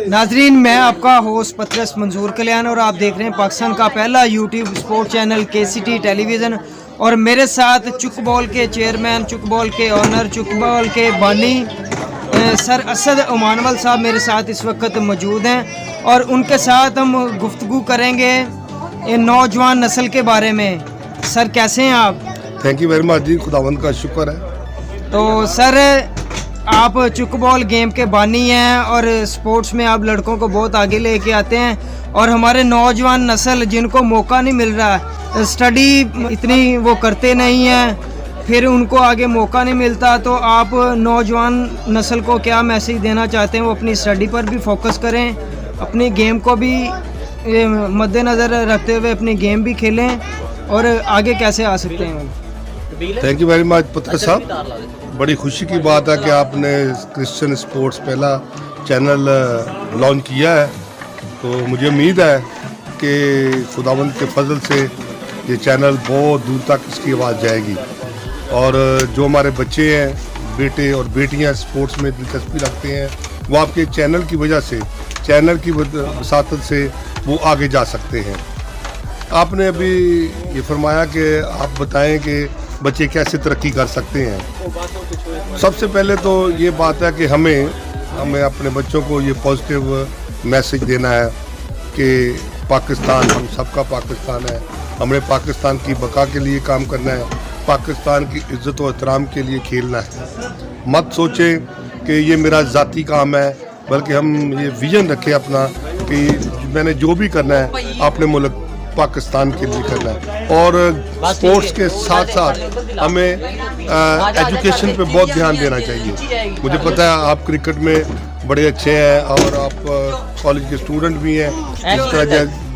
नाजरीन, मैं आपका होस्ट पतरस मंजूर कल्याण और आप देख रहे हैं पाकिस्तान का पहला YouTube sport channel KCT television. और मेरे साथ चुकबॉल के चेयरमैन, चुकबॉल के ऑनर, चुकबॉल के बानी सर असद उमानवल साहब मेरे साथ इस वक्त मौजूद हैं और उनके साथ हम गुफ्तगू करेंगे नौजवान नस्ल के बारे में। सर कैसे हैं आप? थैंक यू वेरी मच जी, खुदावंद का शुक्र है। तो सर आप चुकबॉल गेम के बानी हैं और स्पोर्ट्स में आप लड़कों को बहुत आगे लेके आते हैं और हमारे नौजवान नस्ल जिनको मौका नहीं मिल रहा, स्टडी इतनी वो करते नहीं हैं, फिर उनको आगे मौका नहीं मिलता, तो आप नौजवान नस्ल को क्या मैसेज देना चाहते हैं? वो अपनी स्टडी पर भी फोकस करें, अपनी गेम को भी मद्देनज़र रखते हुए अपनी गेम भी खेलें और आगे कैसे आ सकते हैं? थैंक यू वेरी मच पत्र साहब, बड़ी खुशी की बात है कि आपने क्रिश्चियन स्पोर्ट्स पहला चैनल लॉन्च किया है। तो मुझे उम्मीद है कि खुदावंद के फजल से ये चैनल बहुत दूर तक इसकी आवाज़ जाएगी और जो हमारे बच्चे हैं, बेटे और बेटियां स्पोर्ट्स में दिलचस्पी रखते हैं, वो आपके चैनल की वजह से, चैनल की वसातत से वो आगे जा सकते हैं। आपने अभी ये फरमाया कि आप बताएं कि बच्चे कैसे तरक्की कर सकते हैं। सबसे पहले तो ये बात है कि हमें अपने बच्चों को ये पॉजिटिव मैसेज देना है कि पाकिस्तान हम सबका पाकिस्तान है, हमने पाकिस्तान की बका के लिए काम करना है, पाकिस्तान की इज़्ज़त और एहतराम के लिए खेलना है। मत सोचें कि ये मेरा ज़ाती काम है, बल्कि हम ये विजन रखें अपना कि मैंने जो भी करना है अपने मुल्क पाकिस्तान के लिए करना है। और स्पोर्ट्स के साथ साथ हमें एजुकेशन पे बहुत ध्यान देना चाहिए। मुझे पता है आप क्रिकेट में बड़े अच्छे हैं और आप कॉलेज के स्टूडेंट भी हैं।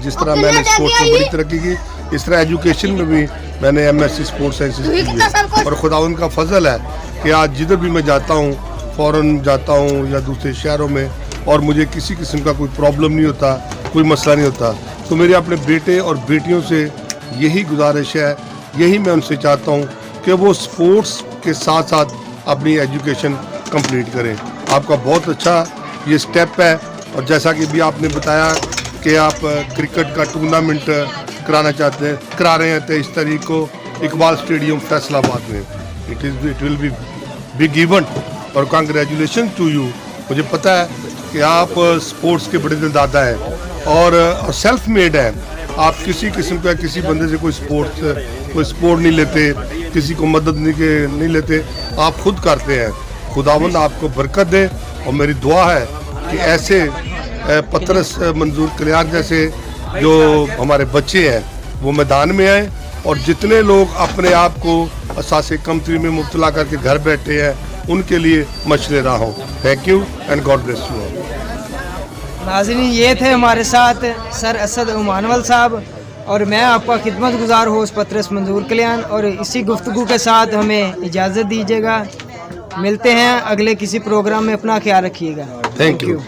जिस तरह मैंने स्पोर्ट्स में बड़ी तरक्की की, इस तरह एजुकेशन में भी मैंने MSc स्पोर्ट्स साइंसेज की है। और खुदावंद का फजल है कि आज जिधर भी मैं जाता हूँ, फ़ॉरेन जाता हूँ या दूसरे शहरों में, और मुझे किसी किस्म का कोई प्रॉब्लम नहीं होता, कोई मसला नहीं होता। तो मेरे अपने बेटे और बेटियों से यही गुजारिश है, यही मैं उनसे चाहता हूँ कि वो स्पोर्ट्स के साथ साथ अपनी एजुकेशन कंप्लीट करें। आपका बहुत अच्छा ये स्टेप है। और जैसा कि भी आपने बताया कि आप क्रिकेट का टूर्नामेंट कराना चाहते हैं, करा रहे हैं 23 तारीख को इकबाल स्टेडियम फैसलाबाद में। It will be big event और कांग्रेचुलेशन टू यू। मुझे पता है कि आप स्पोर्ट्स के बड़े दिलदादा हैं और सेल्फ मेड हैं। आप किसी किस्म का किसी बंदे से कोई स्पोर्ट नहीं लेते, किसी को मदद नहीं लेते, आप खुद करते हैं। खुदावंद आपको बरकत दे और मेरी दुआ है कि ऐसे पतरस मंजूर कल्याण जैसे जो हमारे बच्चे हैं वो मैदान में आए और जितने लोग अपने आप को असासे कमतरी में मुब्तला करके घर बैठे हैं उनके लिए मशले रहा हूँ। Thank you and God bless you. नाज़रीन, ये थे हमारे साथ सर असद उमानवल साहब और मैं आपका खिदमतगुजार होस्ट पतरस मंजूर कल्याण। और इसी गुफ्तगू के साथ हमें इजाज़त दीजिएगा। मिलते हैं अगले किसी प्रोग्राम में। अपना ख्याल रखिएगा। Thank you.